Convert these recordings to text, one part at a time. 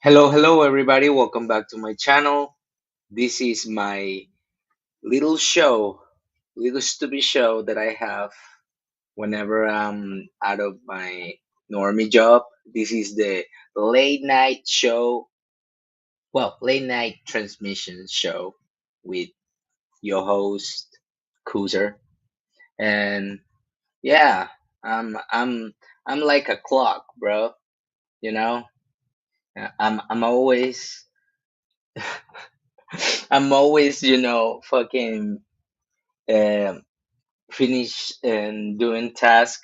Hello, everybody. Welcome back to my channel. This is my little show, little stupid show that I have whenever I'm out of my normie job. This is the late night show, late night transmission show with your host, KUZER. And yeah, I'm like a clock, bro. You know, I'm always I'm always, fucking um, finish and doing task.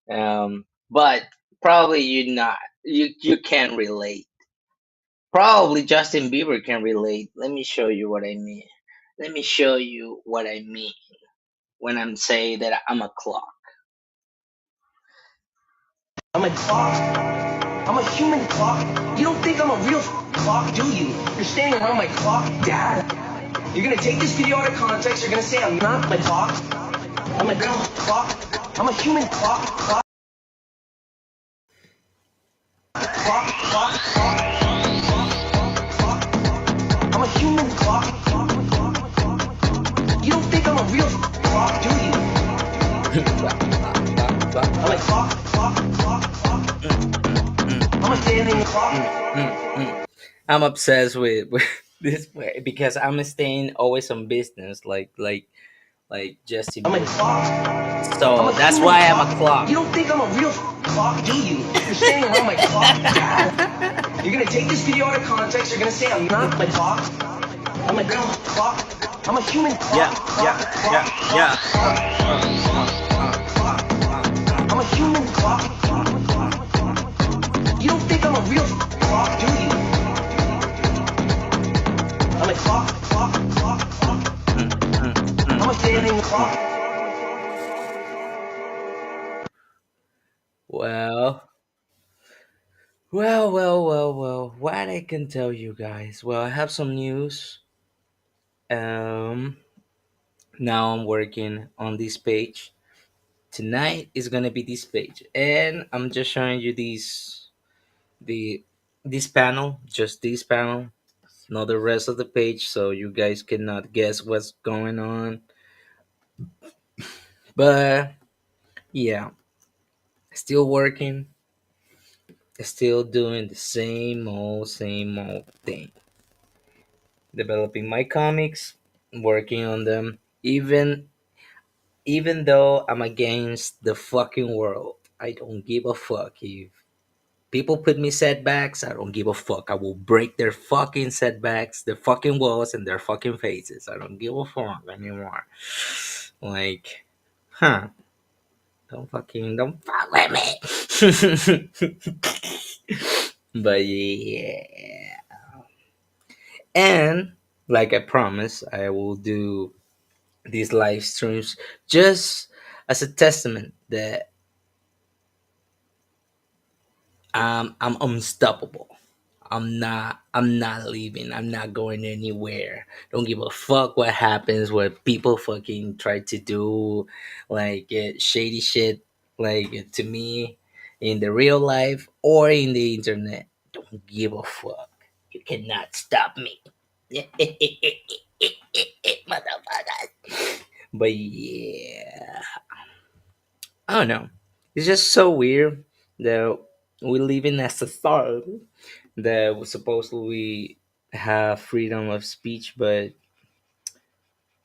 But probably you can't relate. Probably Justin Bieber can relate. Let me show you what I mean. Let me show you what I mean when I'm saying that I'm a clock. I'm a clock. I'm a human clock. You don't think I'm a real clock, do you? You're standing around my clock, Dad. You're gonna take this video out of context. You're gonna say I'm not my clock. I'm a real clock. I'm a human clock. I'm a human clock. You don't think I'm a real clock, do you? I'm a clock. I'm a standing clock. I'm obsessed with this way because I'm staying always on business, like Justin I'm a Bieber. clock. I'm So a that's human why I'm a clock. You clock. don't think I'm a real clock, do you? You're standing around my clock, Dad. You're gonna take this video out of context. You're gonna say I'm not my clock. I'm a real clock. I'm a human Yeah, clock. yeah, yeah, yeah. I'm a human clock. You don't think I'm a real clock, do you? I'm a clock. I'm a standing clock. Well, well. What I can tell you guys? Well, I have some news. Um, Now I'm working on this page. Tonight is gonna be this page, and I'm just showing you the this panel, just this panel, not the rest of the page, so you guys cannot guess what's going on. But yeah, still working, still doing the same old thing. Developing my comics, working on them, even though I'm against the fucking world. I don't give a fuck if people put me setbacks. I don't give a fuck. I will break their fucking setbacks, their fucking walls, and their fucking faces. I don't give a fuck anymore. Like, huh? Don't fuck with me. But yeah, and like I promised, I will do these live streams just as a testament that I'm unstoppable. I'm not leaving. I'm not going anywhere. Don't give a fuck what happens, what people fucking try to do, like shady shit, like to me in the real life or in the internet. Don't give a fuck. You cannot stop me. Motherfucker. But yeah, I don't know. It's just so weird that we live in a society that we supposedly have freedom of speech, but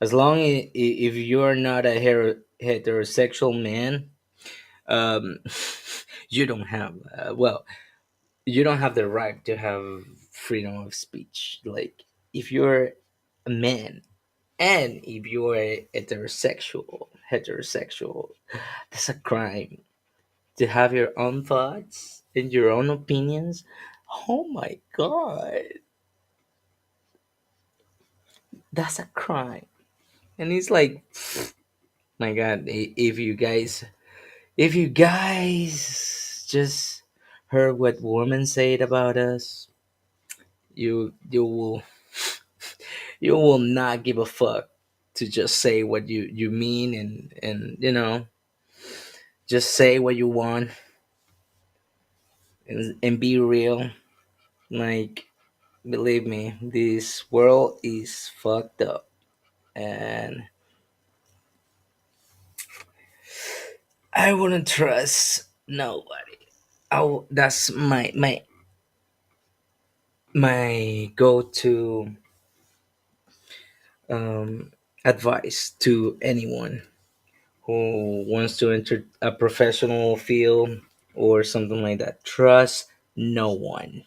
as long as if you're not a heterosexual man, um, you don't have you don't have the right to have freedom of speech. Like if you're a man and if you're heterosexual, that's a crime to have your own thoughts and your own opinions. Oh my god, that's a crime. And it's like, my god, if you guys just heard what women said about us, you will you will not give a fuck to just say what you mean, and just say what you want, and be real. Like, believe me, this world is fucked up, and I wouldn't trust nobody. That's my go-to um, advice to anyone who wants to enter a professional field or something like that. Trust no one.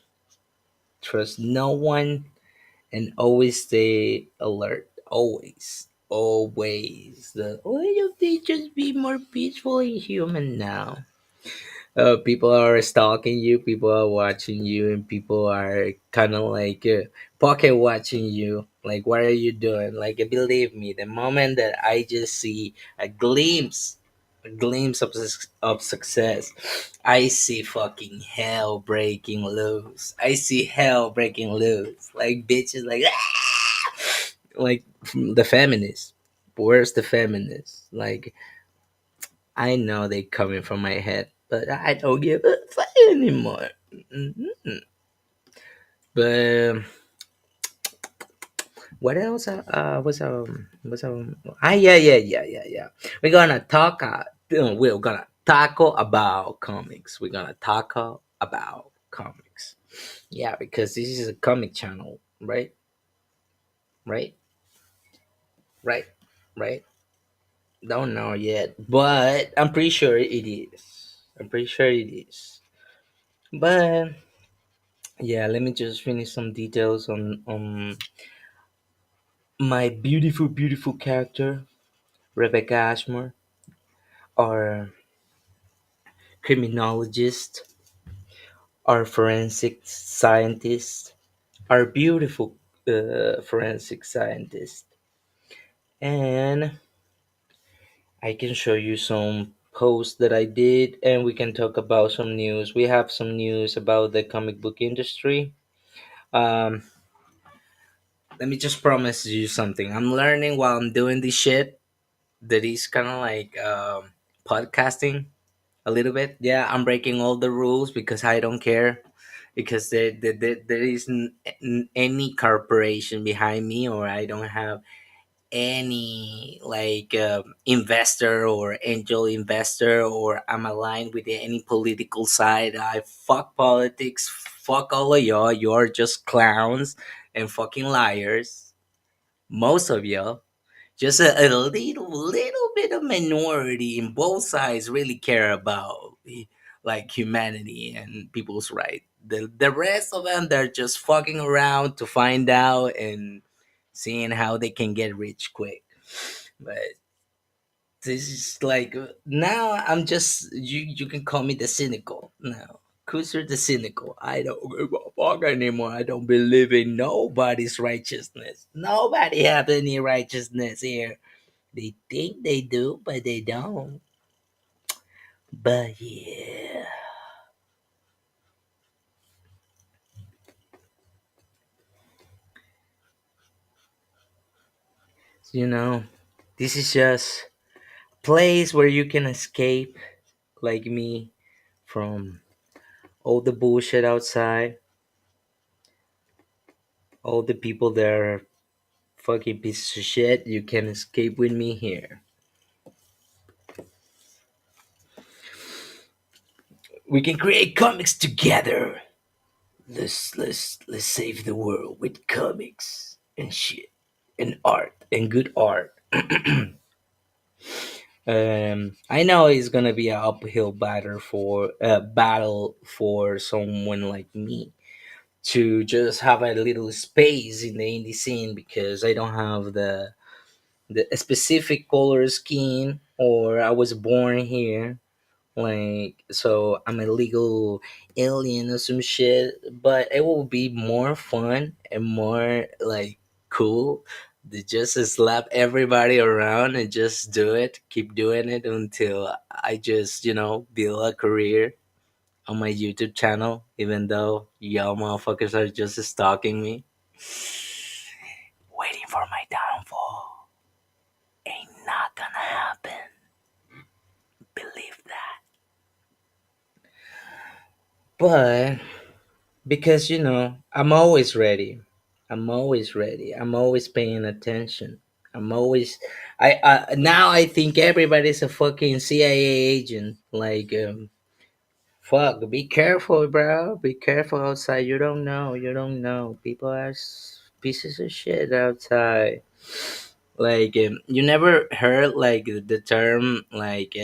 Trust no one, and always stay alert. Always. Always. Why don't they just be more peaceful and human now? People are stalking you, people are watching you, and people are kind of like pocket watching you. Like, what are you doing? Like, believe me, the moment that I just see a glimpse of success, I see fucking hell breaking loose. I see hell breaking loose. Like, bitches, like, like the feminists. Where's the feminists? Like, I know they coming from my head, but I don't give a fuck anymore. Mhm. But what else? Yeah. We're gonna talk. We're gonna tackle about comics. We're gonna tackle about comics. Yeah, because this is a comic channel, right? Right? Right? Right? Don't know yet, but I'm pretty sure it is. I'm pretty sure it is. But yeah, let me just finish some details on my beautiful character, Rebecca Ashmore, our criminologist, our forensic scientist, our beautiful forensic scientist. And I can show you some posts that I did, and we can talk about some news. We have some news about the comic book industry. Um, Let me just promise you something. I'm learning while I'm doing this shit that is kind of like podcasting a little bit. Yeah, I'm breaking all the rules because I don't care, because there isn't any corporation behind me, or I don't have any like investor or angel investor, or I'm aligned with any political side. I fuck politics. Fuck all of y'all. You're just clowns and fucking liars. Most of y'all. Just a little bit of minority in both sides really care about like humanity and people's right. The rest of them, they're just fucking around to find out and seeing how they can get rich quick. But this is like now I'm just you can call me the cynical now. Kuzer the cynical. I don't give a fuck anymore. I don't believe in nobody's righteousness. Nobody have any righteousness here. They think they do, but they don't. But yeah, you know, this is just place where you can escape, like me, from all the bullshit outside, all the people that are fucking pieces of shit. You can escape with me here. We can create comics together. Let's save the world with comics and shit and art and good art. I know it's gonna be an uphill battle for someone like me to just have a little space in the indie scene, because I don't have the specific color scheme, or I was born here. Like, so I'm a legal alien or some shit, but it will be more fun and more like cool to just slap everybody around and just do it, keep doing it until I just, build a career on my YouTube channel, even though y'all motherfuckers are just stalking me, waiting for my downfall. Ain't not gonna happen. Believe that. But because I'm always ready. I'm always ready. I'm always paying attention. I'm always I now I think everybody's a fucking CIA agent. Like, fuck, be careful, bro. Be careful outside. You don't know. You don't know. People are pieces of shit outside. Like, you never heard like the term like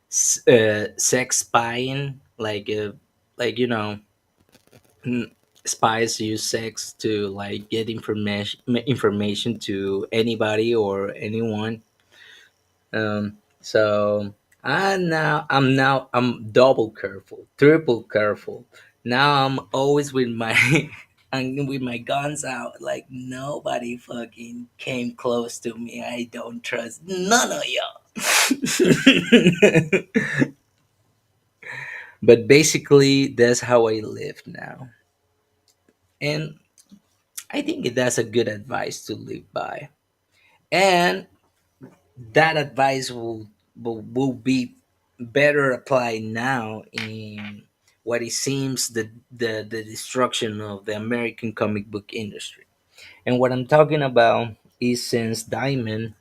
sex spying, like spies use sex to like get information to anybody or anyone. So I'm double careful, triple careful. Now I'm always with my I'm with my guns out. Like, nobody fucking came close to me. I don't trust none of y'all. But basically, that's how I live now, and I think that's a good advice to live by. And that advice will be better applied now in what it seems the destruction of the American comic book industry. And what I'm talking about is, since Diamond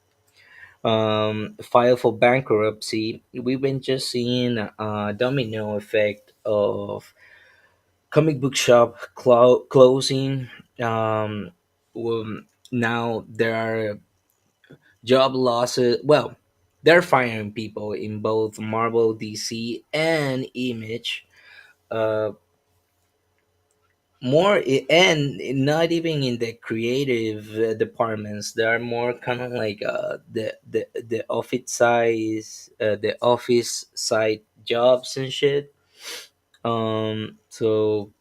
filed for bankruptcy, we've been just seeing a domino effect of comic book shop closing. Um, Now there are job losses. Well, they're firing people in both Marvel, DC, and Image. Uh, and not even in the creative departments. They are more kind of like the office side jobs and shit. So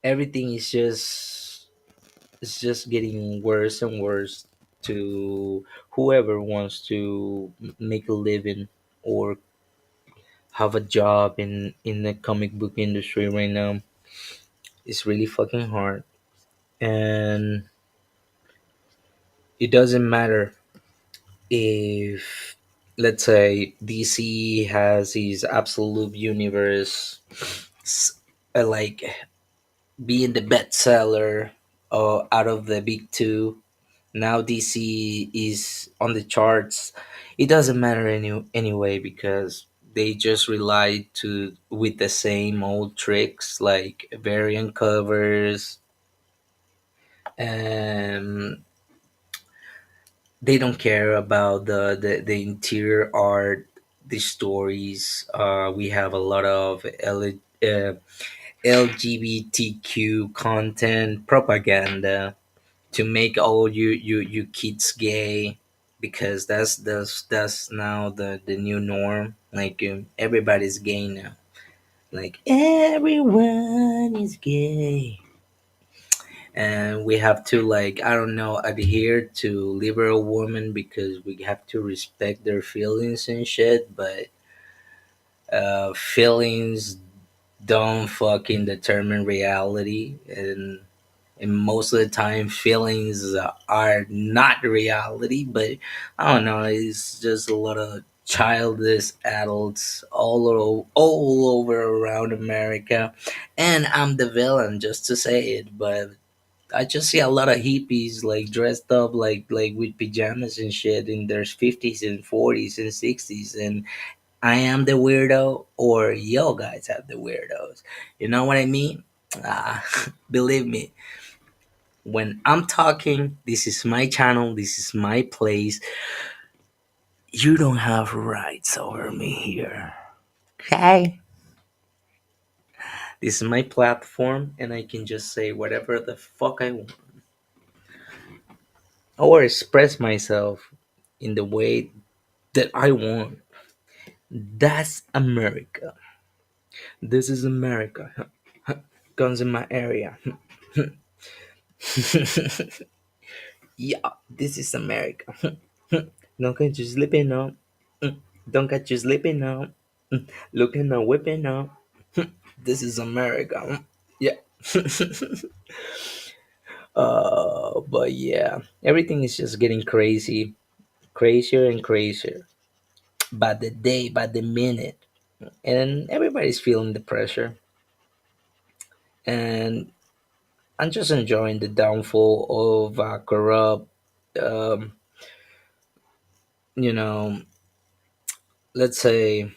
everything is just it's just getting worse and worse to whoever wants to make a living or have a job in the comic book industry right now. It's really fucking hard, and it doesn't matter if, let's say, DC has his absolute universe, like being the bestseller out of the big two. Now DC is on the charts. It doesn't matter anyway, because they just rely to with the same old tricks like variant covers, and they don't care about the interior art, the stories. We have a lot of LGBTQ content propaganda to make all you kids gay, because that's now the new norm. Like, everybody's gay now. Like, everyone is gay, and we have to, like, I don't know, adhere to liberal women because we have to respect their feelings and shit. But feelings don't fucking determine reality, and most of the time feelings are not reality. But I don't know, it's just a lot of childish adults all over around America, and I'm the villain, just to say it. But I just see a lot of hippies like dressed up like with pajamas and shit in their 50s and 40s and 60s, and I am the weirdo, or yo guys have the weirdos. You know what I mean? Ah, believe me, when I'm talking, this is my channel, this is my place. You don't have rights over me here. Okay? This is my platform, and I can just say whatever the fuck I want, or express myself in the way that I want. That's America. This is America. Guns in my area. Yeah, this is America. Don't get you slipping up. Don't get you slipping up. Looking or whipping up. This is America. Yeah. But yeah, everything is just getting crazy, crazier and crazier by the day, by the minute, and everybody's feeling the pressure. and I'm just enjoying the downfall of corrupt, um, you know, let's say,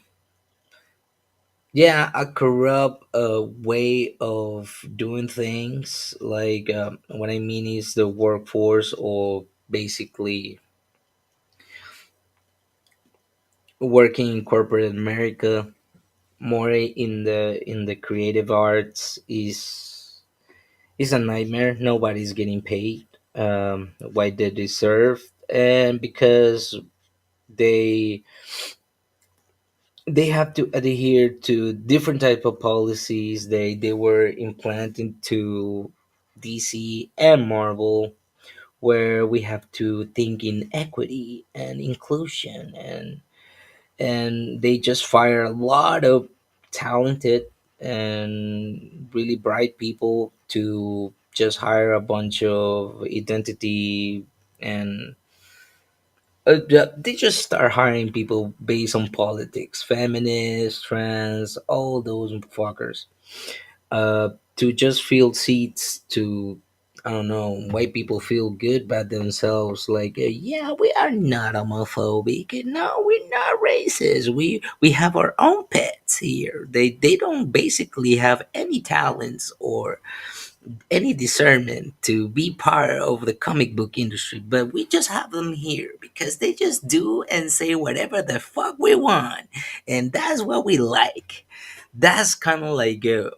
yeah, a corrupt way of doing things. Like what I mean is the workforce, or basically working in corporate America, more in the creative arts is a nightmare. Nobody's getting paid what they deserve, and because they they have to adhere to different type of policies they were implanting to DC and Marvel, where we have to think in equity and inclusion, and they just fire a lot of talented and really bright people to just hire a bunch of identity, and they just start hiring people based on politics, feminists, trans, all those fuckers, to just fill seats to, I don't know, white people feel good about themselves. Like, yeah, we are not homophobic. No, we're not racist. We have our own pets here. They don't basically have any talents or any discernment to be part of the comic book industry, but we just have them here because they just do and say whatever the fuck we want, and that's what we like. That's kind of like the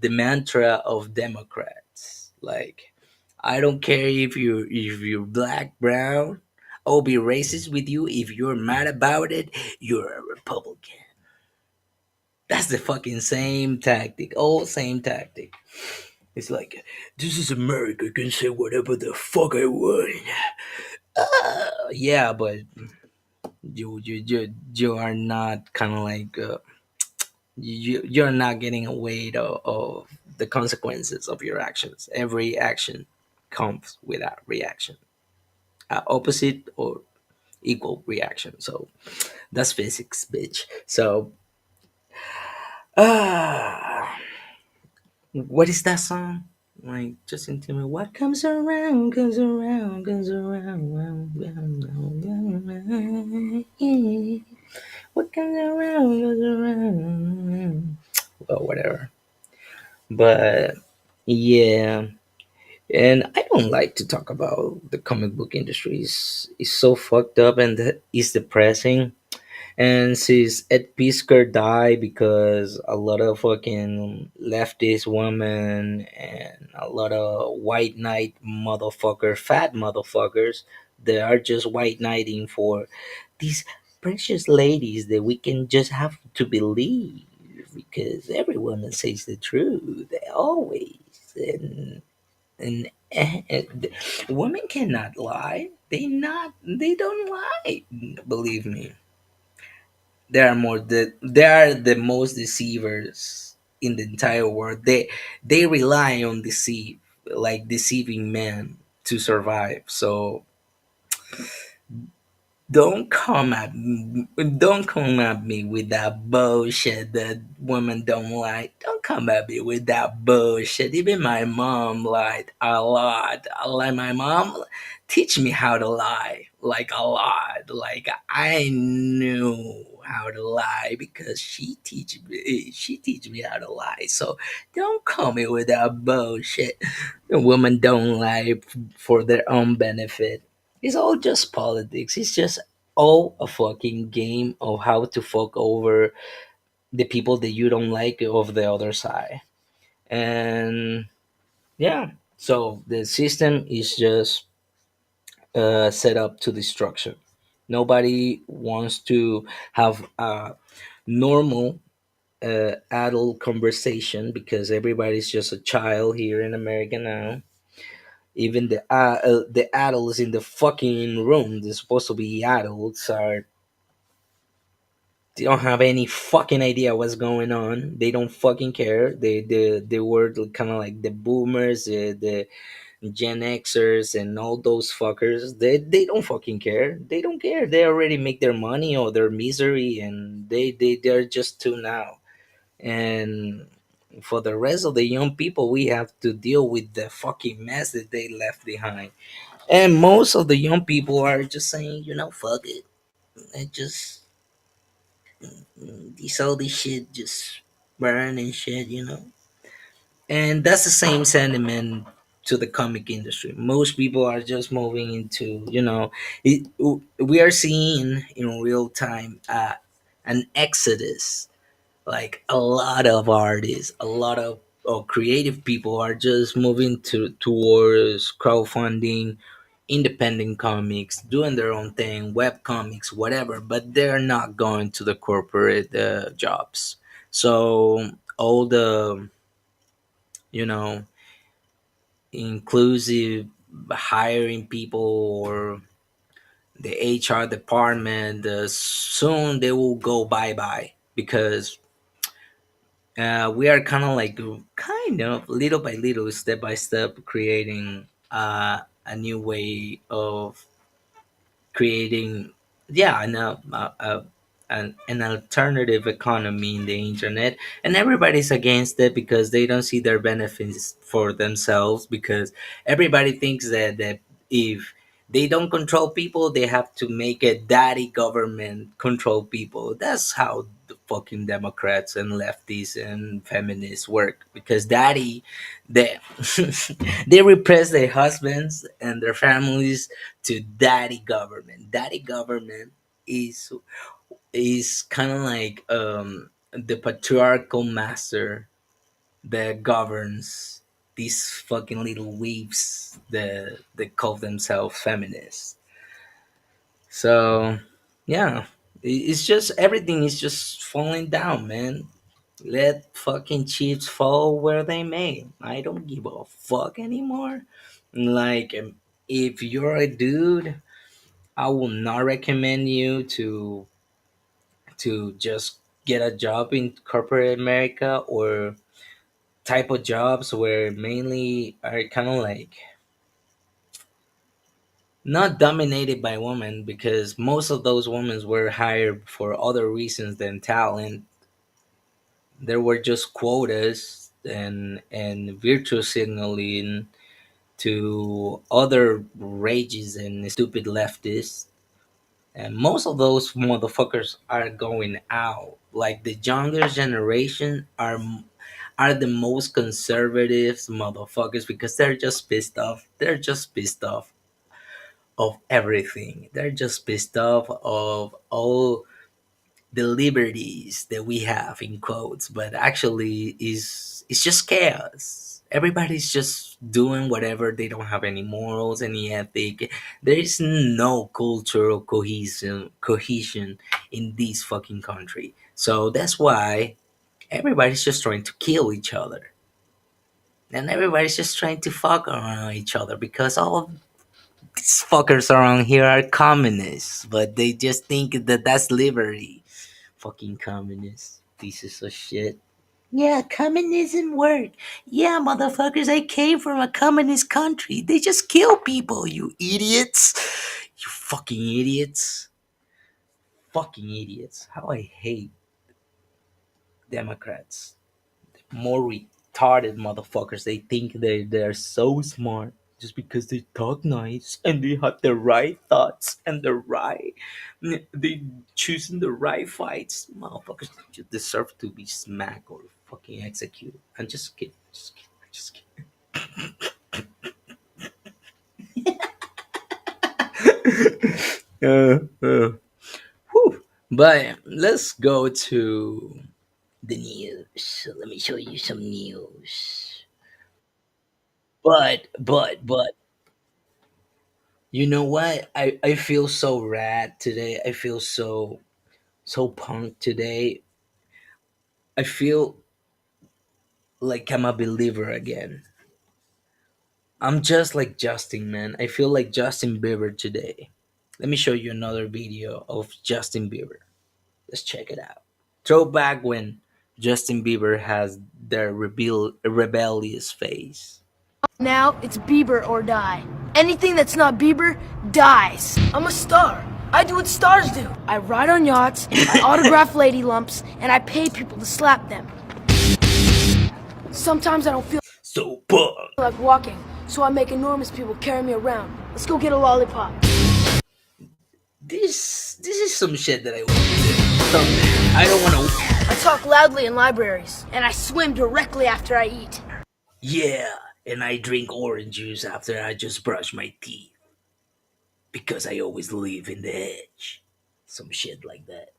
mantra of Democrats. Like, I don't care if you're black, brown. I'll be racist with you if you're mad about it. You're a Republican. That's the fucking same tactic. All same tactic. It's like, this is America. I can say whatever the fuck I want. Yeah, but you are not kind of like you're not getting away of the consequences of your actions. Every action comes with a reaction, opposite or equal reaction. So that's physics, bitch. So ah. What is that song? Like, just tell me what comes around, comes around, round, round, round, round, round, yeah. What comes around, goes around. Well, whatever. But yeah, and I don't like to talk about the comic book industry. It's so fucked up and it's depressing. And since Ed Piskor died, because a lot of fucking leftist women and a lot of white knight fat motherfuckers, they are just white knighting for these precious ladies that we can just have to believe, because every woman says the truth. They always. And women cannot lie. They don't lie. Believe me, they are the most deceivers in the entire world. They rely on deceiving men to survive. So don't come at me with that bullshit that women don't like. Don't come at me with that bullshit. Even my mom lied a lot. Like, my mom teach me how to lie, like, a lot. Like, I knew how to lie because she teach me how to lie. So don't come me with that bullshit. Women don't lie for their own benefit. It's all just politics. It's just all a fucking game of how to fuck over the people that you don't like of the other side. And yeah, so the system is just set up to destruction. Nobody wants to have a normal adult conversation because everybody's just a child here in America now. Even the adults in the fucking room, they're supposed to be adults, are they don't have any fucking idea what's going on. They don't fucking care. They were kind of like the boomers, the Gen Xers, and all those fuckers. They don't fucking care. They don't care. They already make their money or their misery, and they're just tuned out. And For the rest of the young people, we have to deal with the fucking mess that they left behind. And most of the young people are just saying, fuck it. And just these all this shit just burn and shit. And that's the same sentiment to the comic industry. Most people are just moving into, it, we are seeing in real time an exodus. Like a lot of artists, a lot of creative people are just moving towards crowdfunding, independent comics, doing their own thing, web comics, whatever, but they're not going to the corporate jobs. So all the, you know inclusive hiring people, or the HR department, soon they will go bye bye, because we are kind of little by little, step by step, creating a new way of creating, yeah, an alternative economy in the internet. And everybody's against it because they don't see their benefits for themselves, because everybody thinks that if they don't control people, they have to make a daddy government control people. That's how the fucking Democrats and lefties and feminists work, because daddy, they they repress their husbands and their families to daddy government. Daddy government is kind of like the patriarchal master that governs these fucking little weeps that call themselves feminists. So yeah, it's just everything is just falling down, man. Let fucking chips fall where they may. I don't give a fuck anymore. Like, if you're a dude, I will not recommend you to just get a job in corporate America, or type of jobs where mainly are kind of like not dominated by women, because most of those women were hired for other reasons than talent. There were just quotas and virtue signaling to other rages and stupid leftists. And most of those motherfuckers are going out. Like the younger generation are the most conservative motherfuckers, because they're just pissed off. They're just pissed off of everything. They're just pissed off of all the liberties that we have in quotes, but actually is it's just chaos. Everybody's just doing whatever. They don't have any morals, any ethic. There is no cultural cohesion in this fucking country. So that's why everybody's just trying to kill each other. And everybody's just trying to fuck around each other, because all of these fuckers around here are communists, but they just think that that's liberty. Fucking communists. Pieces of shit. Yeah, communism work. Yeah, motherfuckers, I came from a communist country. They just kill people, you idiots. You fucking idiots. Fucking idiots. How I hate Democrats. More retarded motherfuckers. They think they're so smart just because they talk nice and they have the right thoughts and they choosing the right fights. Motherfuckers just deserve to be smacked or fucking executed. I'm just kidding. Just kidding. Just kidding. Whew. But let's go to the news. Let me show you some news. But you know what? I feel so rad today. I feel so punk today. I feel like I'm a believer again. I'm just like Justin, man. I feel like Justin Bieber today. Let me show you another video of Justin Bieber. Let's check it out. Throwback when Justin Bieber has their rebellious face. Now it's Bieber or die. Anything that's not Bieber dies. I'm a star. I do what stars do. I ride on yachts, I autograph lady lumps, and I pay people to slap them. Sometimes I don't feel So punk. like walking, so I make enormous people carry me around. Let's go get a lollipop. This is some shit that I want to do. Someday. I don't want to. I talk loudly in libraries, and I swim directly after I eat. Yeah, and I drink orange juice after I just brush my teeth because I always live in the edge. Some shit like that.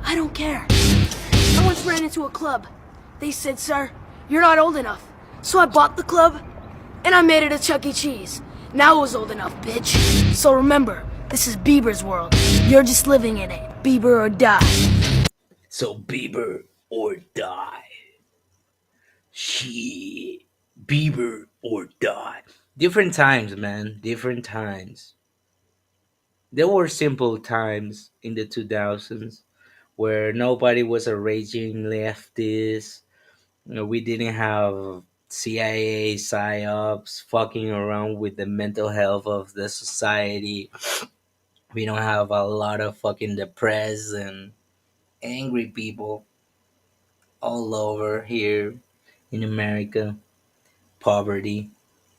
I don't care. I once ran into a club. They said, "Sir, you're not old enough." So I bought the club, and I made it a Chuck E. Cheese. Now it was old enough, bitch. So remember, this is Bieber's world. You're just living in it. Bieber or die. So Bieber or die. Shit. Bieber or die. Different times, man. Different times. There were simple times in the 2000s where nobody was a raging leftist. You know, we didn't have CIA psyops fucking around with the mental health of the society. We don't have a lot of fucking depressed and angry people all over here in America. Poverty,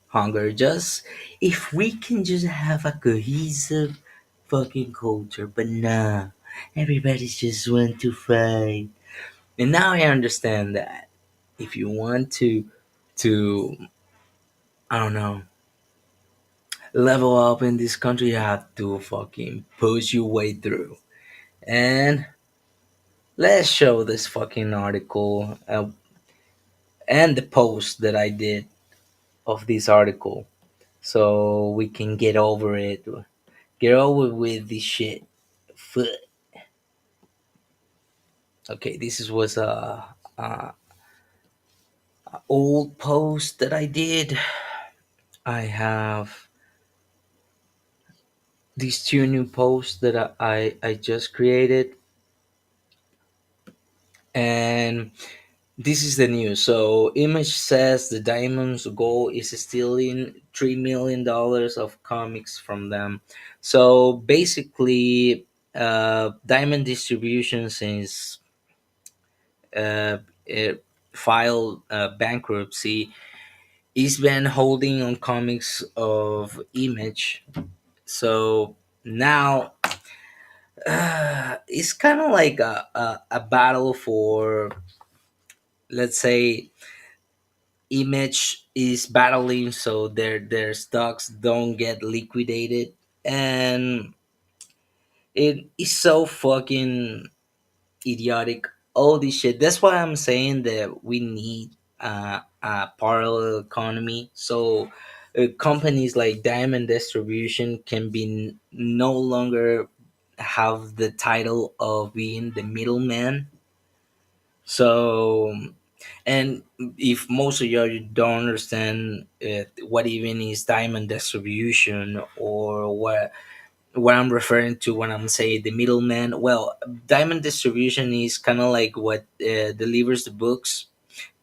hunger. Just if we can just have a cohesive fucking culture, but nah, everybody just want to fight. And now I understand that if you want to I don't know level up in this country, you have to fucking push your way through. And let's show this fucking article and the post that I did of this article so we can get over it. Get over with this shit. Foot. Okay, was a old post that I did. I have these two new posts that I just created, and this is the news. So, Image says the Diamond's goal is stealing $3 million of comics from them. So, basically, Diamond Distribution, since it filed bankruptcy, is been holding on comics of Image. So now it's kind of like a battle for, let's say, Image is battling so their stocks don't get liquidated, and it is so fucking idiotic. All this shit. That's why I'm saying that we need a parallel economy. So companies like Diamond Distribution can be no longer have the title of being the middleman. So, and if most of you don't understand what even is Diamond Distribution or what I'm referring to when I'm saying the middleman. Well, Diamond Distribution is kind of like what delivers the books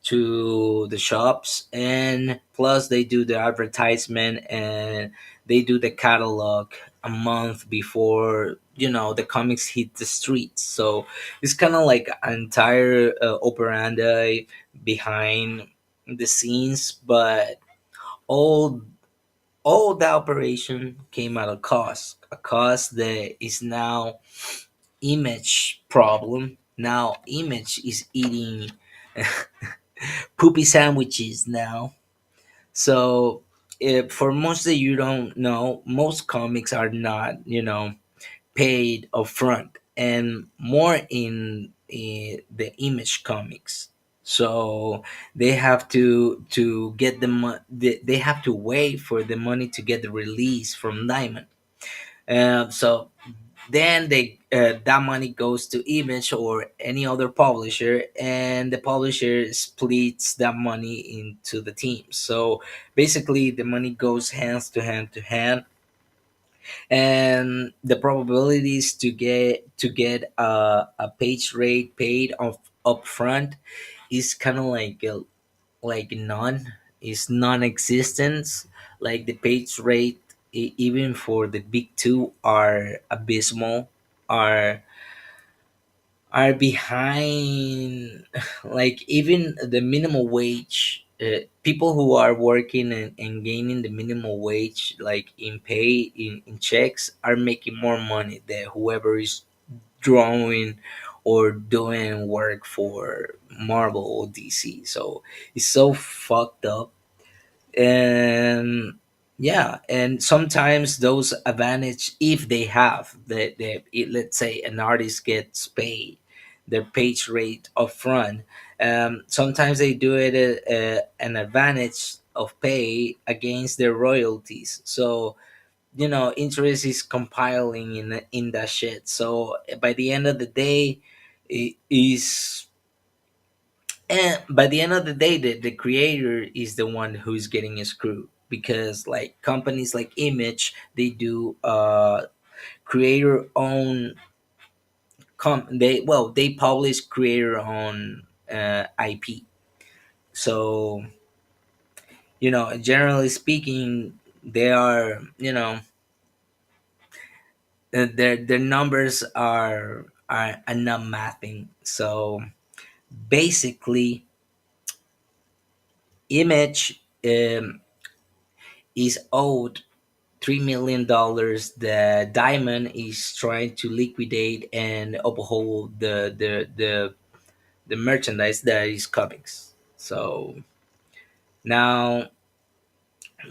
to the shops, and plus they do the advertisement and they do the catalog a month before the comics hit the streets. So it's kind of like an entire operandi behind the scenes, but all all the operation came at a cost that is now Image problem. Now Image is eating poopy sandwiches now. So if, for most that you don't know, most comics are not paid upfront, and more in the Image comics. So they have to get the they have to wait for the money to get the release from Diamond. So then that money goes to Image or any other publisher, and the publisher splits that money into the teams. So basically the money goes hands to hand to hand, and the probabilities to get a page rate paid up front is kind of like none, is non-existent. Like the page rate, even for the big two, are abysmal, are are behind like even the minimum wage. People who are working and gaining the minimum wage, like in pay in checks, are making more money than whoever is drawing or doing work for Marvel or DC. So it's so fucked up. And yeah, and sometimes those advantage, if they have let's say an artist gets paid their page rate up front, sometimes they do it an advantage of pay against their royalties. So interest is compiling in that shit. So by the end of the day, it is and by the end of the day, the creator is the one who's getting screwed, because like companies like Image, they do creator own they publish creator own IP. So generally speaking, they are their numbers are not mapping. So basically, Image is owed $3 million that Diamond is trying to liquidate and uphold the merchandise that is comics. So now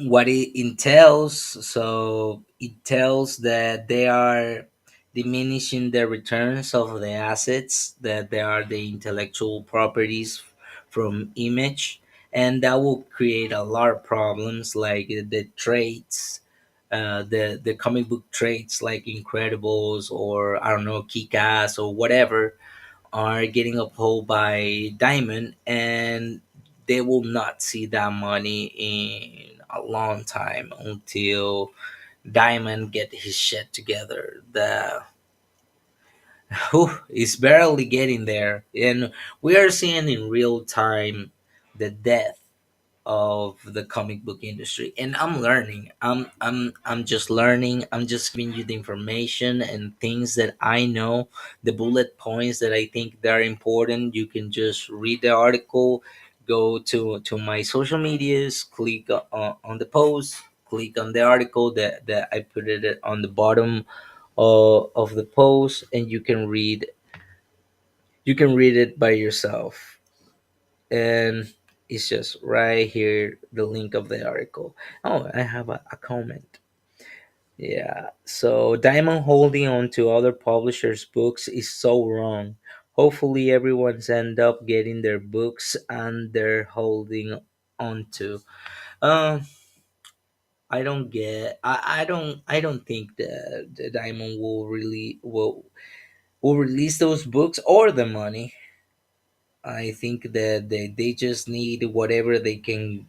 what it entails, so it tells that they are diminishing the returns of the assets, that they are the intellectual properties from Image, and that will create a lot of problems, like the traits, the comic book traits like Incredibles, or I don't know, Kick-Ass or whatever, are getting upheld by Diamond, and they will not see that money in a long time until Diamond get his shit together. The whew, is barely getting there, and we are seeing in real time the death of the comic book industry. And I'm learning, I'm just learning, I'm just giving you the information and things that I know, the bullet points that I think they're important. You can just read the article, go to my social medias, click on the post, click on the article that I put it on the bottom of the post, and you can read it by yourself. And it's just right here, the link of the article. Oh, I have a comment. Yeah, so Diamond holding on to other publishers books is so wrong. Hopefully everyone's end up getting their books and they're holding on to. um I don't think that the Diamond will release those books or the money. I think that they just need whatever they can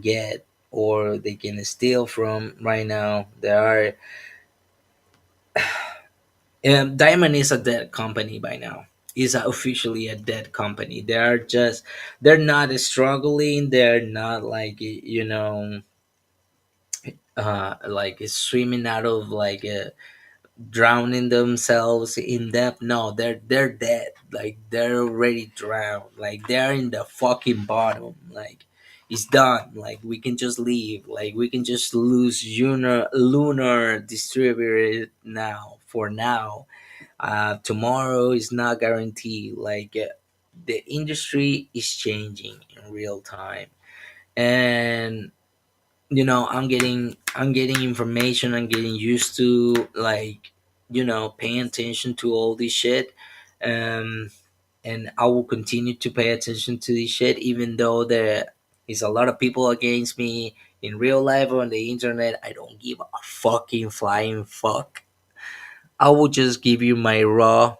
get, or they can steal from right now. Diamond is a dead company by now. Is officially a dead company. They're not struggling. They're not like like swimming out of like drowning themselves in debt. No, they're dead. Like they're already drowned. Like they're in the fucking bottom. Like it's done. Like we can just leave. Like we can just lose lunar distributed now for now. Tomorrow is not guaranteed. Like the industry is changing in real time, and I'm getting information. I'm getting used to like paying attention to all this shit. um and I will continue to pay attention to this shit, even though there is a lot of people against me in real life or on the internet. I don't give a fucking flying fuck. I will just give you my raw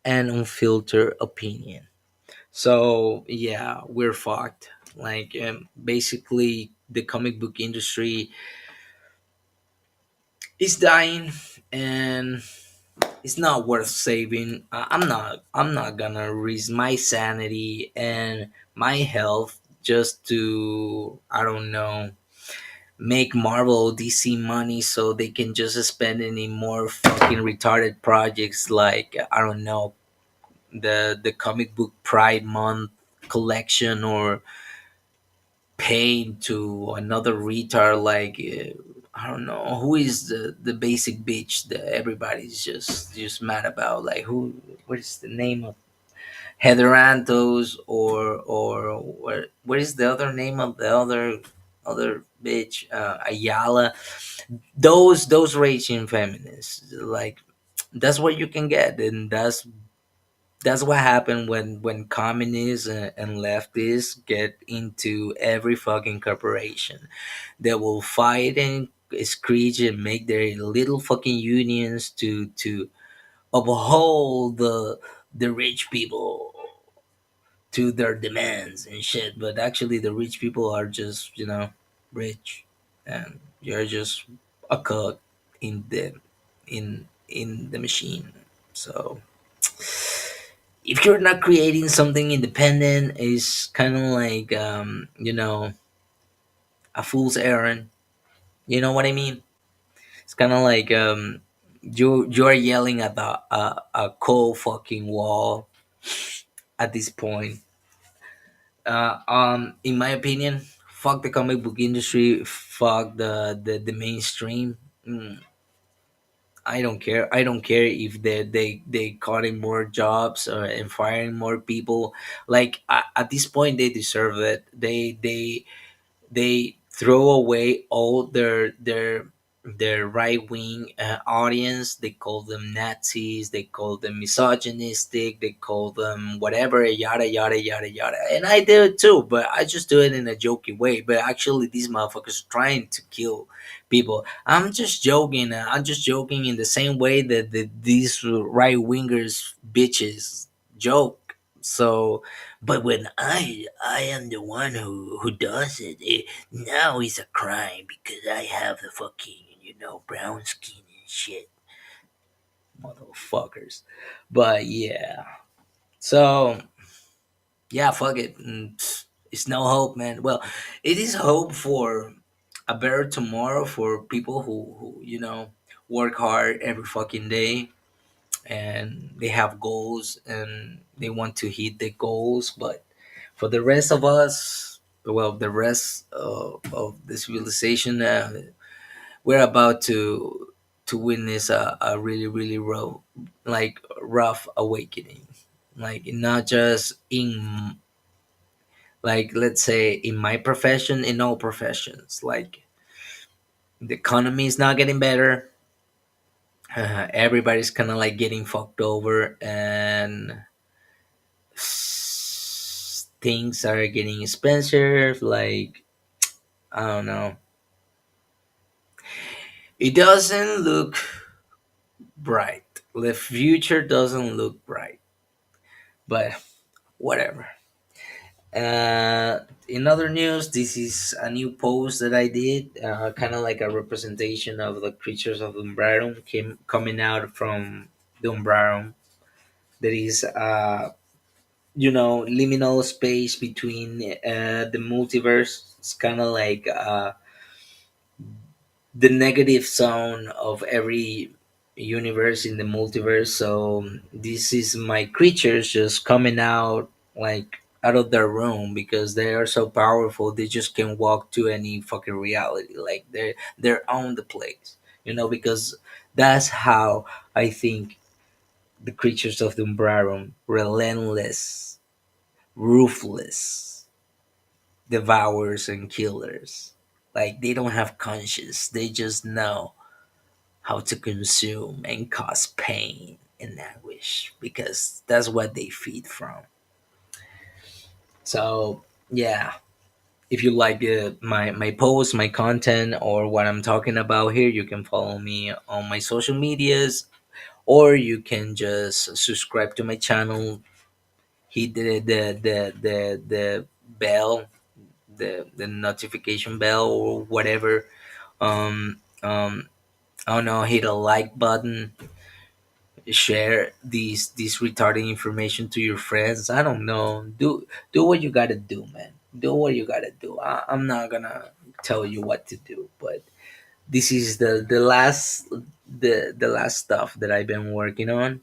and unfiltered opinion. So yeah, we're fucked. Like basically the comic book industry is dying, and it's not worth saving. I'm not gonna risk my sanity and my health just to, I don't know, make Marvel DC money so they can just spend it in more fucking retarded projects like, I don't know, the comic book Pride Month collection, or paying to another retard like I don't know who is the basic bitch that everybody's just mad about. Like who? What is the name of Heather Antos, or what is the other name of the other bitch, Ayala? Those raging feminists, like that's what you can get, and that's what happened when communists and leftists get into every fucking corporation. They will fight and screech and make their little fucking unions to uphold the rich people to their demands and shit. But actually, the rich people are just rich, and you're just a cog in the machine. So if you're not creating something independent, it's kind of like a fool's errand. You know what I mean? It's kind of like you're yelling at a cold fucking wall at this point. In my opinion, fuck the comic book industry, fuck the mainstream. I don't care. I don't care if they cutting more jobs and firing more people. Like at this point, they deserve it. They throw away all their right wing audience. They call them Nazis. They call them misogynistic. They call them whatever, yada yada yada yada. And I do it too, but I just do it in a jokey way. But actually, these motherfuckers trying to kill people. I'm just joking. I'm just joking in the same way that these right wingers bitches joke. So, but when I am the one who does it, now it's a crime because I have the fucking brown skin and shit, motherfuckers. But yeah, so yeah, fuck it. It's no hope, man. Well, it is hope for a better tomorrow for people who work hard every fucking day, and they have goals and they want to hit the goals. But for the rest of us, well, the rest of the civilization, we're about to witness a really really rough awakening, like not just in, like, let's say in my profession, in all professions. Like the economy is not getting better. Everybody's kind of like getting fucked over, and things are getting expensive. Like, I don't know, it doesn't look bright. The future doesn't look bright, but whatever. In other news, this is a new post that I did, kind of like a representation of the creatures of Umbrarum coming out from the Umbrarum. There is liminal space between the multiverse. It's kind of like the negative zone of every universe in the multiverse. So this is my creatures just coming out, like out of their room, because they are so powerful. They just can walk to any fucking reality. Like they're on the place, because that's how I think the creatures of the Umbrarum, relentless, ruthless, devourers and killers. Like they don't have conscience. They just know how to consume and cause pain and anguish, because that's what they feed from. So yeah, if you like my posts, my content, or what I'm talking about here, you can follow me on my social medias, or you can just subscribe to my channel, hit the bell, the notification bell, or whatever. I don't know, hit a like button, share these retarding information to your friends. I don't know. Do what you gotta do, man. Do what you gotta do. I'm not gonna tell you what to do, but this is the last stuff that I've been working on,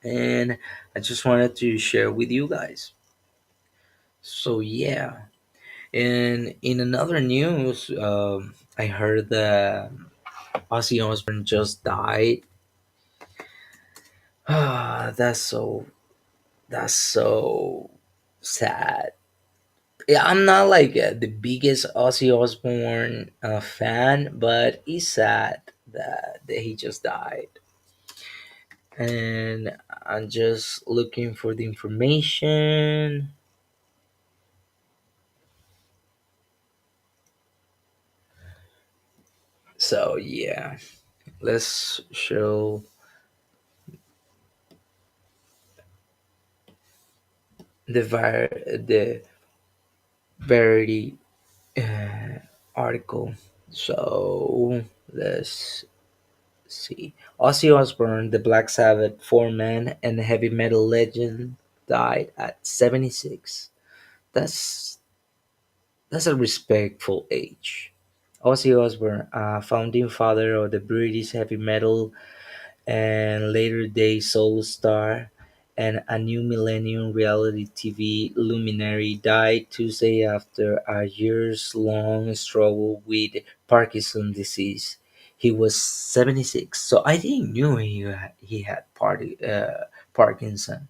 and I just wanted to share with you guys. So yeah, and in another news, I heard that Ozzy Osbourne just died. Ah, that's so sad. Yeah, I'm not like the biggest Ozzy Osbourne fan, but it's sad that he just died. And I'm just looking for the information. So yeah, let's show the Verity article. So let's see. Ozzy Osbourne, the Black Sabbath foreman and heavy metal legend, died at 76. That's that's a respectful age. Ozzy Osbourne, founding father of the British heavy metal and later day soul star and a new millennium reality TV luminary, died Tuesday after a years long struggle with Parkinson's disease. He was 76, so I didn't knew he had Parkinson.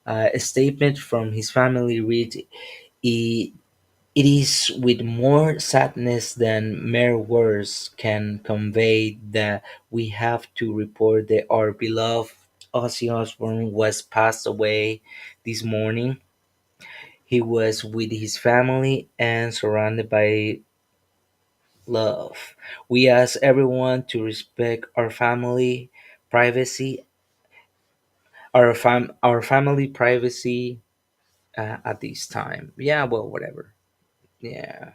A statement from his family read, "It it is with more sadness than mere words can convey that we have to report that our beloved Ozzy Osbourne was passed away this morning. He was with his family and surrounded by love. We ask everyone to respect our family privacy, our family privacy at this time." Yeah, well, whatever. Yeah.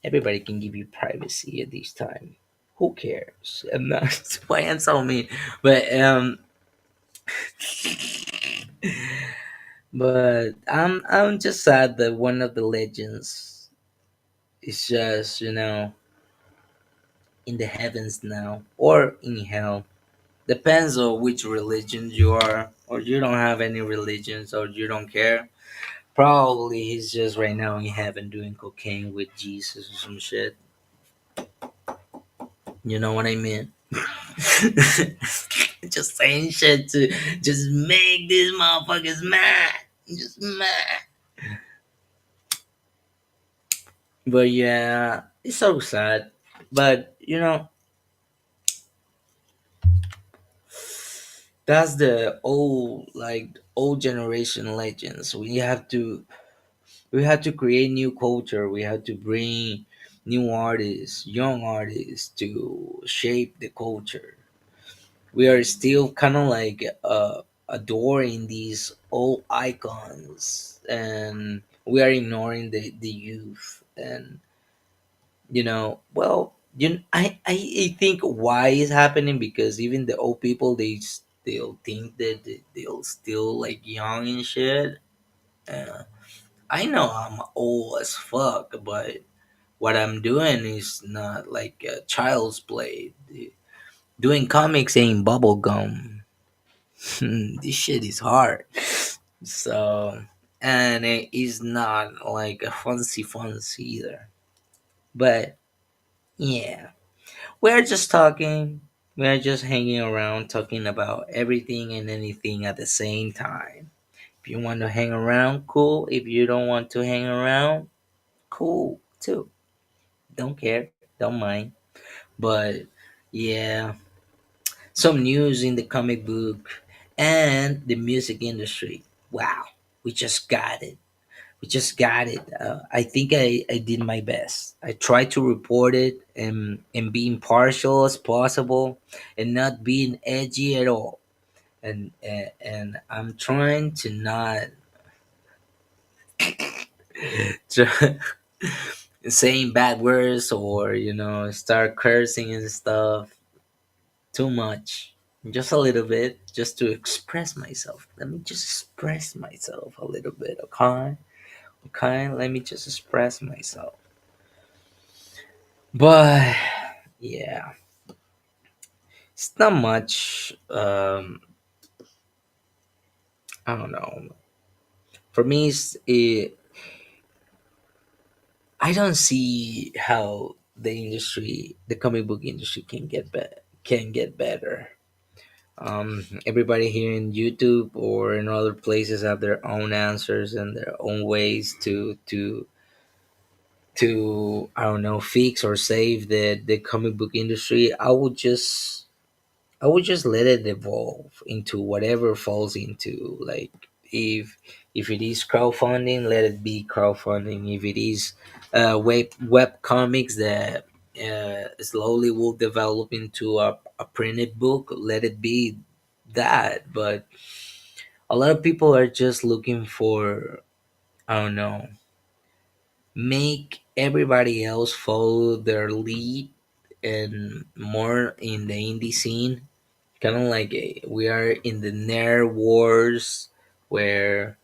Everybody can give you privacy at this time. Who cares? And that's why I'm so mean. But I'm just sad that one of the legends is just in the heavens now or in hell. Depends on which religion you are, or you don't have any religions, or you don't care. Probably he's just right now in heaven doing cocaine with Jesus or some shit. You know what I mean? Just saying shit to just make these motherfuckers mad. Just mad. But yeah, it's so sad. But that's the old generation legends. We have to create new culture. We have to bring new artists, young artists to shape the culture. We are still kind of like adoring these old icons, and we are ignoring the youth. And well, I think why is happening, because even the old people, they still think that they'll still like young and shit. I know I'm old as fuck, but what I'm doing is not like a child's play. Doing comics ain't bubble gum. This shit is hard. So, and it is not like a fancy either. But yeah, we're just talking. We're just hanging around, talking about everything and anything at the same time. If you want to hang around, cool. If you don't want to hang around, cool too. Don't care, don't mind. But yeah, some news in the comic book and the music industry. Wow, we just got it. We just got it. I think I did my best. I tried to report it and be impartial as possible and not being edgy at all. And I'm trying to not try, saying bad words or start cursing and stuff too much. Just a little bit, just to express myself. Let me just express myself a little bit, okay? Okay, let me just express myself. But yeah, it's not much. I don't know. For me, I don't see how the comic book industry can get better. Everybody here in YouTube or in other places have their own answers and their own ways to I don't know, fix or save the comic book industry. I would just let it evolve into whatever falls into. Like, if it is crowdfunding, let it be crowdfunding. If it is web comics that slowly will develop into a printed book, let it be that. But a lot of people are just looking for, I don't know, make everybody else follow their lead and more in the indie scene. Kind of like we are in the nerd wars where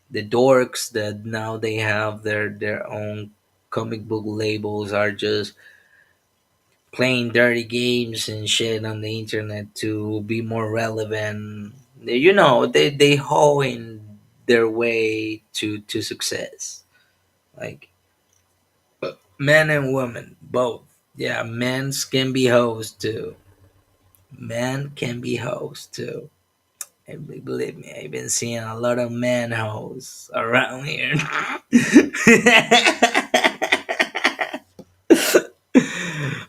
the dorks that now they have their own comic book labels are just playing dirty games and shit on the internet to be more relevant. You know, they hoeing their way to success. Like, men and women both. Yeah, men's can be hoes too. Men can be hoes too. And believe me, I've been seeing a lot of manholes around here.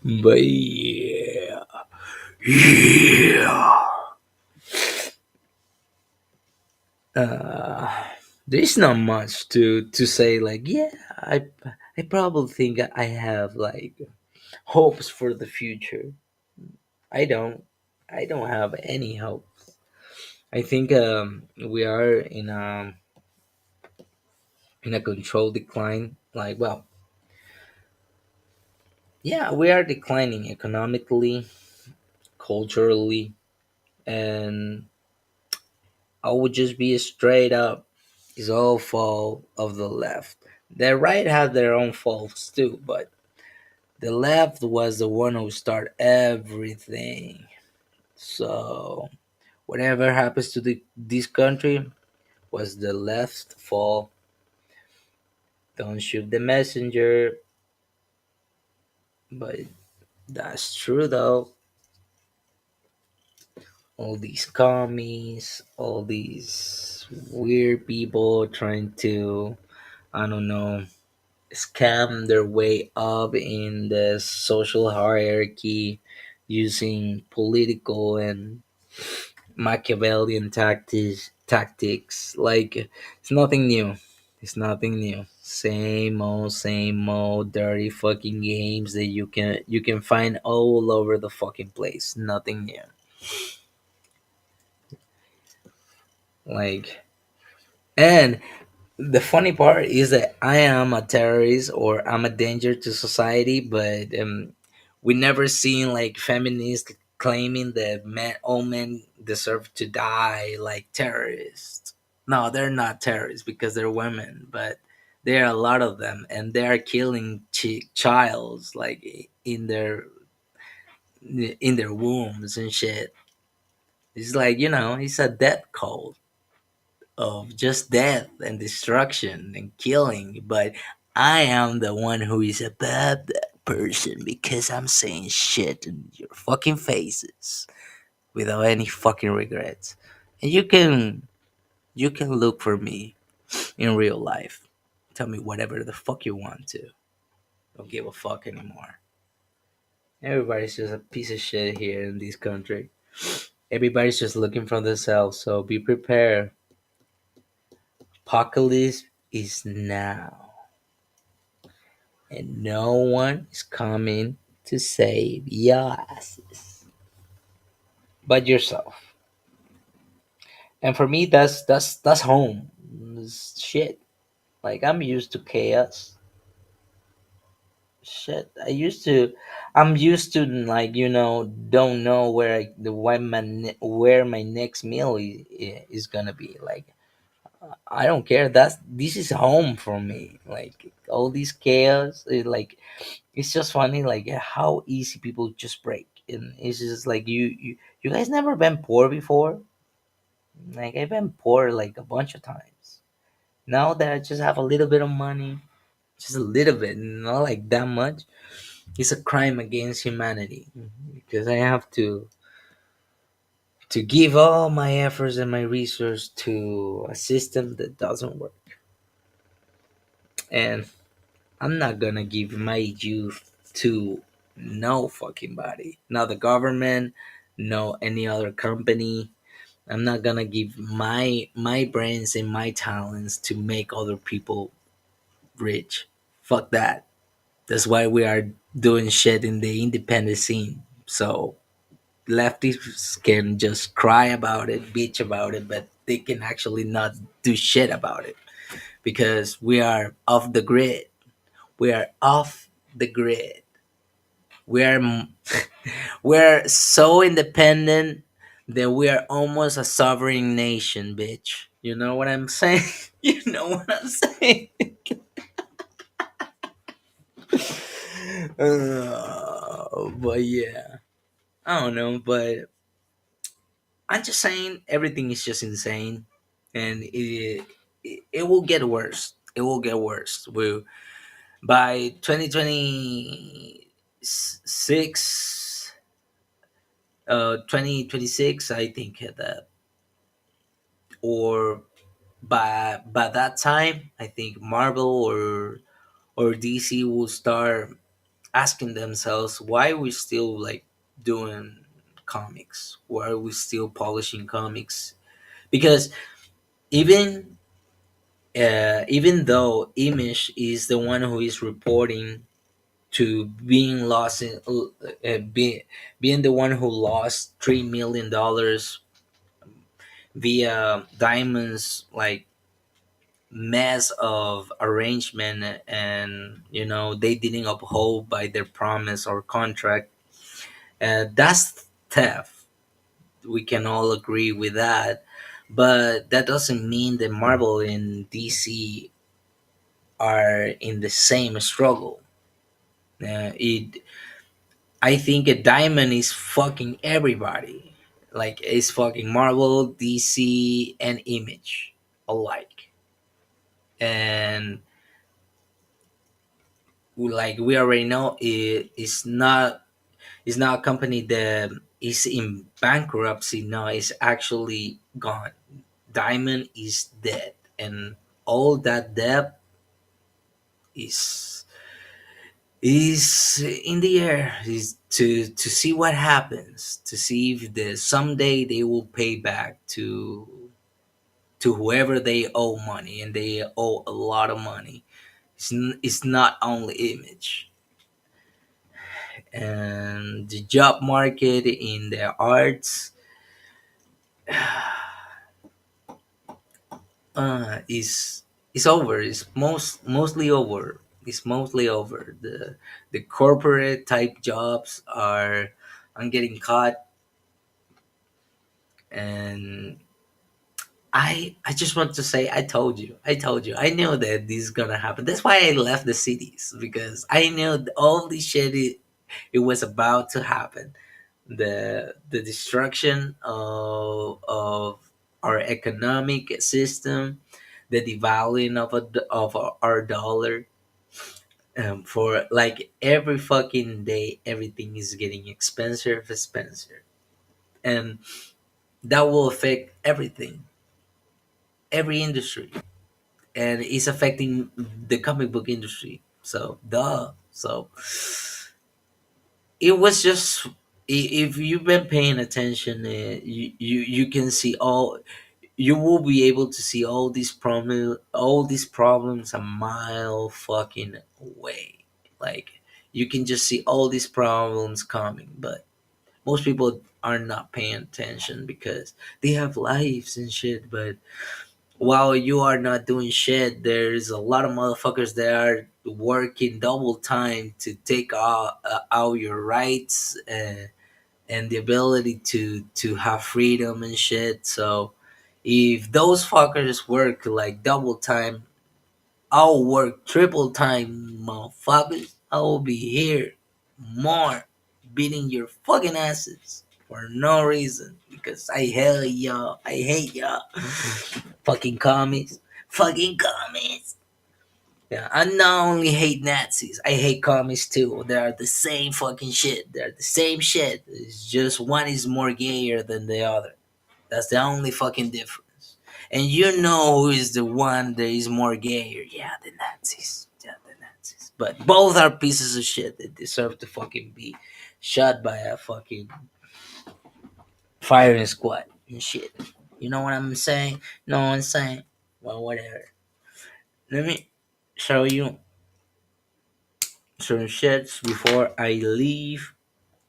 But yeah, yeah. Uh, there's not much to say. Like, yeah, I probably think I have like hopes for the future. I don't. I don't have any hope. I think we are in a controlled decline. Like, well, yeah, we are declining economically, culturally, and I would just be straight up. It's all fault of the left. The right have their own faults too, but the left was the one who started everything. So whatever happens to this country was the left fault. Don't shoot the messenger, but that's true though. All these commies, all these weird people trying to, I don't know, scam their way up in the social hierarchy using political and Machiavellian tactics. Like, it's nothing new. It's nothing new. Same old dirty fucking games that you can find all over the fucking place. Nothing new. Like, and the funny part is that I am a terrorist or I'm a danger to society, but we never seen like feminists claiming that all men deserve to die like terrorists. No, they're not terrorists because they're women, but there are a lot of them, and they are killing childs like in their wombs and shit. It's like, you know, it's a death cult of just death and destruction and killing, but I am the one who is above that person because I'm saying shit in your fucking faces without any fucking regrets. And you can look for me in real life. Tell me whatever the fuck you want to. Don't give a fuck anymore. Everybody's just a piece of shit here in this country. Everybody's just looking for themselves, so be prepared. Apocalypse is now. And no one is coming to save your asses but yourself. And for me, that's home. It's shit. Like, I'm used to chaos. Shit, I'm used to, like, you know, don't know where my next meal is gonna be. Like, I don't care. This is home for me. Like, all these chaos, like, it's just funny, like how easy people just break. And it's just like, you guys never been poor before. Like I've been poor like a bunch of times. Now that I just have a little bit of money, just a little bit, not like that much, it's a crime against humanity because I have to give all my efforts and my resource to a system that doesn't work. And I'm not gonna give my youth to no fucking body. Not the government, no any other company. I'm not gonna give my brains and my talents to make other people rich. Fuck that. That's why we are doing shit in the independent scene. So lefties can just cry about it, bitch about it, but they can actually not do shit about it because we are off the grid. We are off the grid. We are we're so independent that we are almost a sovereign nation, bitch. You know what I'm saying? You know what I'm saying? But yeah, I don't know, but I'm just saying everything is just insane, and it will get worse. It will get worse. By 2026, 2026, I think that, or by that time, I think Marvel or DC will start asking themselves why we still like doing comics. Why are we still polishing comics? Because even even though Image is the one who is reporting to being lost in being the one who lost $3 million via Diamond's like mess of arrangement, and they didn't uphold by their promise or contract. That's theft. We can all agree with that, but that doesn't mean that Marvel and DC are in the same struggle. It I think a diamond is fucking everybody. Like it's fucking Marvel, DC, and Image alike. And like we already know, it's not a company that is in bankruptcy. No, it's actually gone. Diamond is dead, and all that debt is is in the air. Is to see what happens, to see if someday they will pay back to whoever they owe money, and they owe a lot of money. It's not only Image, and the job market in the arts is over. It's mostly over. It's mostly over. The corporate type jobs are I'm getting caught, and I just want to say I told you I knew that this is gonna happen. That's why I left the cities, because I knew all this shit it was about to happen. The destruction of our economic system, the devaluing of our dollar. For like every fucking day, everything is getting expensive, and that will affect everything, every industry, and it's affecting the comic book industry. So, duh. So, it was just if you've been paying attention, you can see all. You will be able to see all these problems a mile fucking away. Like you can just see all these problems coming, but most people are not paying attention because they have lives and shit. But while you are not doing shit, there's a lot of motherfuckers that are working double time to take out your rights, and the ability to have freedom and shit. So if those fuckers work like double time, I'll work triple time, motherfuckers. I will be here more, beating your fucking asses. for no reason because I hate y'all. I hate y'all. Fucking commies. Fucking commies. Yeah, I not only hate Nazis, I hate commies too. They are the same fucking shit. They're the same shit. It's just one is more gayer than the other. That's the only fucking difference. And you know who is the one that is more gayer? Yeah, the Nazis. Yeah, the Nazis. But both are pieces of shit that deserve to fucking be shot by a fucking firing squad and shit. You know what I'm saying? No one's saying. Well, whatever. Let me show you some shits before I leave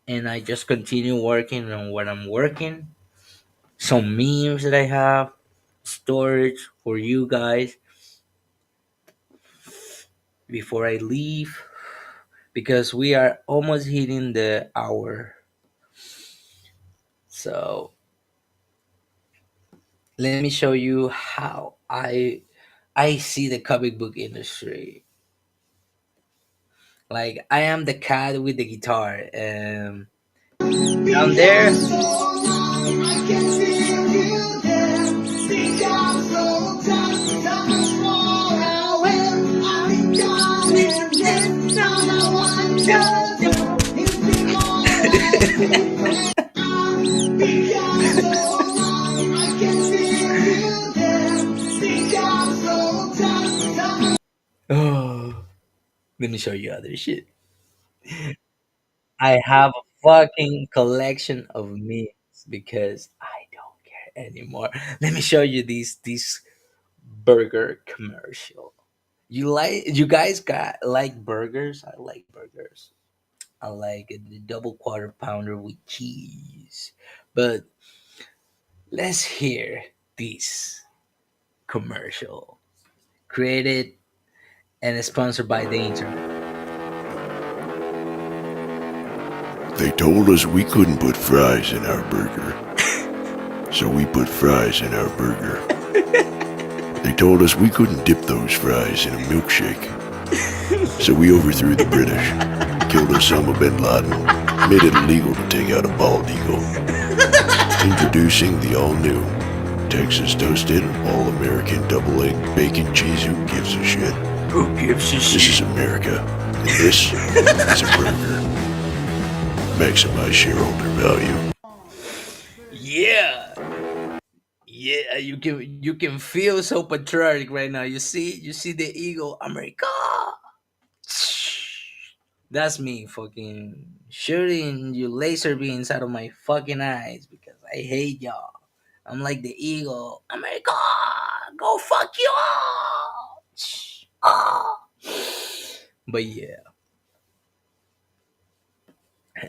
and I just continue working on what I'm working. Some memes that I have, storage for you guys before I leave because we are almost hitting the hour. So let me show you how I see the comic book industry. Like I am the cat with the guitar. Down there, oh, let me show you other shit. I have a fucking collection of memes because I don't care anymore. Let me show you these burger commercial. You guys got like burgers? I like burgers. I like the double quarter pounder with cheese. But let's hear this commercial created and sponsored by the internet. They told us we couldn't put fries in our burger, so we put fries in our burger. They told us we couldn't dip those fries in a milkshake, so we overthrew the British, killed Osama bin Laden, made it illegal to take out a bald eagle. Introducing the all-new Texas Toasted All-American Double Egg Bacon Cheese. Who gives a shit? Who gives a This is shit? America, and this is a burger. Maximize shareholder value. Yeah. Yeah, you can feel so patriotic right now. You see the eagle, America. That's me fucking shooting you laser beams out of my fucking eyes because I hate y'all. I'm like the eagle, America. Go fuck you all. Ah. But yeah,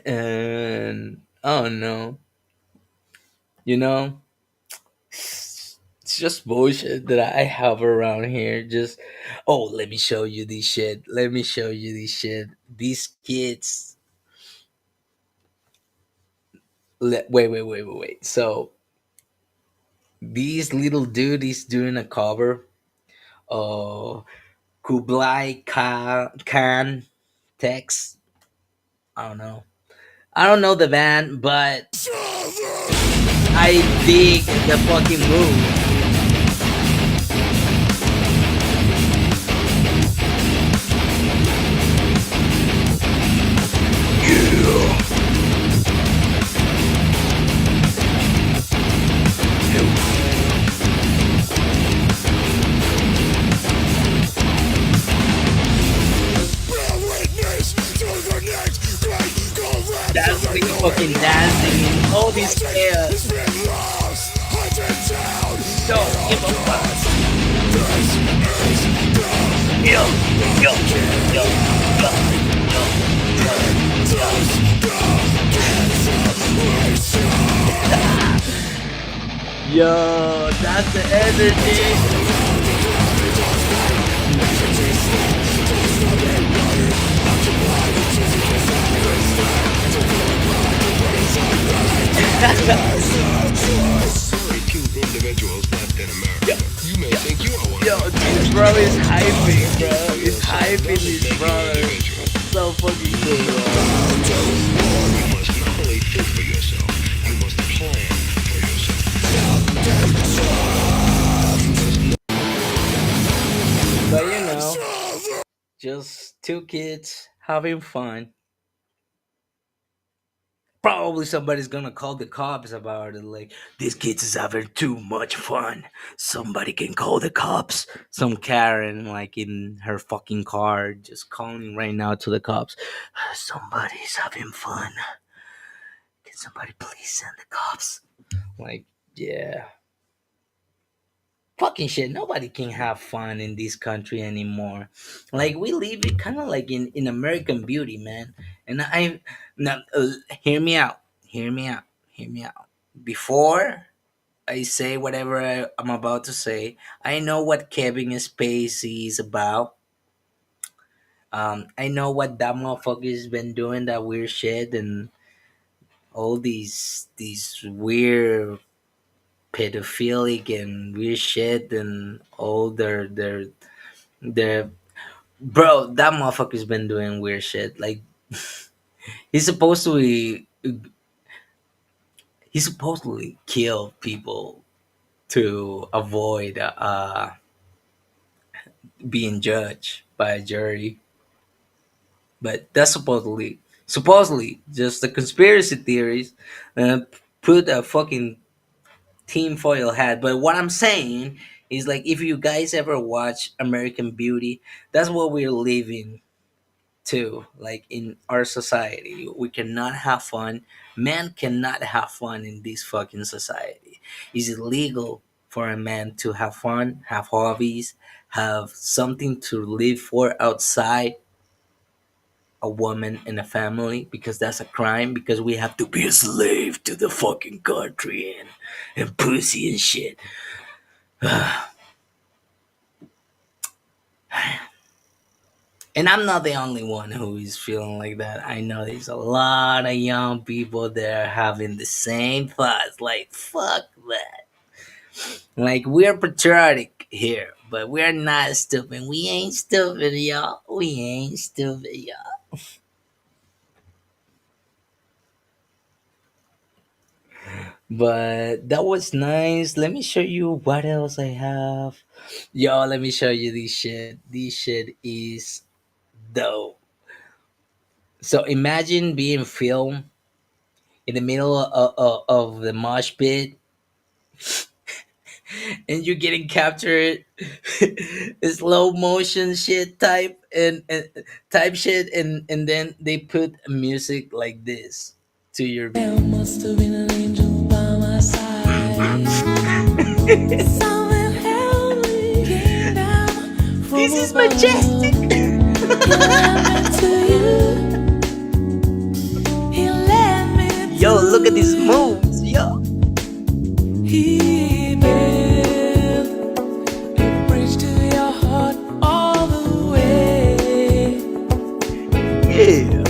and oh no, you know, it's just bullshit that I have around here. Just oh, let me show you this shit. Let me show you this shit. These kids. Wait. So this little dude is doing a cover of Khan text. I don't know. I don't know the band, but I dig the fucking move. That's me fucking dancing in all this chaos. Don't give a fuck. Yo, yo, yo, yo, yo, that's the energy. Yo, this bro is hyping, bro. He's hyping his brother. So fucking cool, bro. But just two kids having fun. Probably somebody's gonna call the cops about it. Like, these kids is having too much fun. Somebody can call the cops. Some Karen, like in her fucking car, just calling right now to the cops. Somebody's having fun. Can somebody please send the cops? Like, yeah. Fucking shit. Nobody can have fun in this country anymore. Like, we live it kind of like in American Beauty, man. And I now hear me out. Hear me out. Hear me out. Before I say whatever I'm about to say, I know what Kevin Spacey is about. I know what that motherfucker's been doing, that weird shit, and all these weird pedophilic and weird shit, and all their bro. That motherfucker's been doing weird shit. Like, he's supposed to be, he supposedly kill people to avoid being judged by a jury. But that's supposedly just the conspiracy theories. Uh, Put a fucking tinfoil hat. But what I'm saying is, like, if you guys ever watch American Beauty, that's what we're living to. Like, in our society, we cannot have fun. Man cannot have fun in this fucking society. It's illegal for a man to have fun, have hobbies, have something to live for outside a woman and a family, because that's a crime, because we have to be a slave to the fucking country and pussy and shit. And I'm not the only one who is feeling like that. I know there's a lot of young people that are having the same thoughts. Like, fuck that. Like, we're patriotic here, but we're not stupid. We ain't stupid, y'all. We ain't stupid, y'all. But that was nice. Let me show you what else I have. Yo, let me show you this shit. This shit is dope. So imagine being filmed in the middle of the mosh pit, and you're getting captured slow motion shit and type shit, and then they put music like this to your There video. must have been an angel by my side. Someone held me came down from This is above. majestic. He led me to you. He led me Yo, look at these to moves. Yo. you. He built a bridge to your heart all the way. Yeah.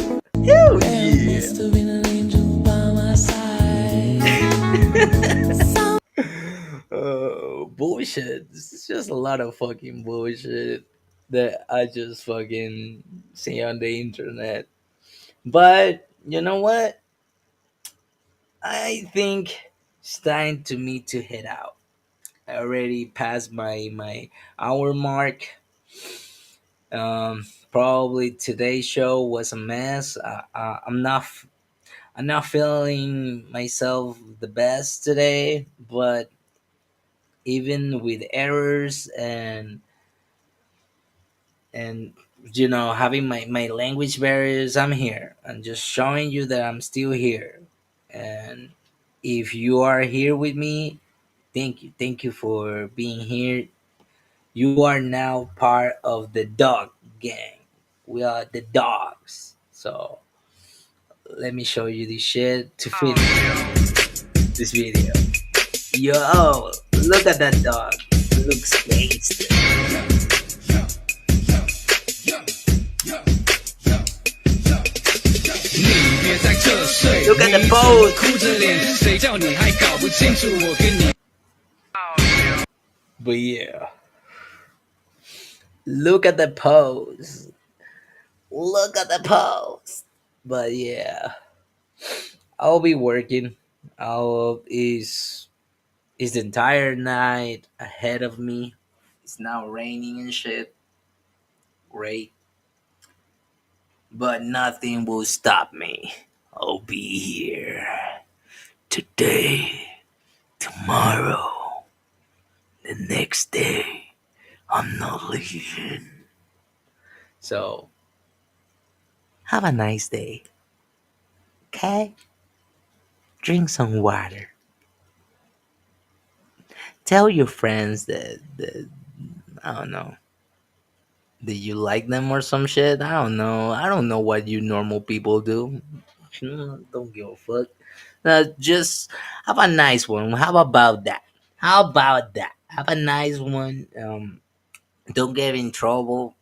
Hell There yeah. must have been an angel by my side. Bullshit. This is just a lot of fucking bullshit that I just fucking see on the internet. But you know what? I think it's time to me to head out. I already passed my hour mark. Probably today's show was a mess. I'm not feeling myself the best today, but even with errors and having my language barriers, I'm here. I'm just showing you that I'm still here. And if you are here with me, thank you for being here. You are now part of the dog gang. We are the dogs. So let me show you this shit to finish this video. Yo, look at that dog. Looks gangster. Look at the pose. But yeah, look at the pose. Look at the pose. But yeah, I'll be working. All is the entire night ahead of me. It's now raining and shit. Great. But nothing will stop me. I'll be here today, tomorrow, the next day. I'm not leaving. So, have a nice day. Okay? Drink some water. Tell your friends that I don't know, that you like them or some shit. I don't know. I don't know what you normal people do. Don't give a fuck. Just have a nice one. How about that? How about that? Have a nice one. Don't get in trouble.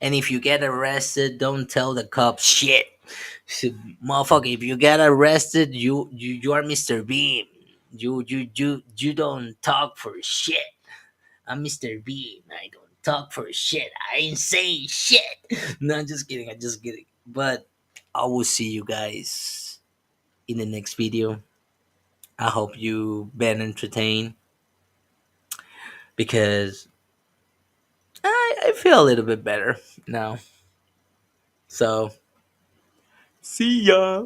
And if you get arrested, don't tell the cops shit. Motherfucker, if you get arrested, you are Mr. Beam. You don't talk for shit. I'm Mr. Beam. I don't talk for shit. I ain't saying shit. No, I'm just kidding. I'm just kidding. But I will see you guys in the next video. I hope you been entertained because I feel a little bit better now. So see ya.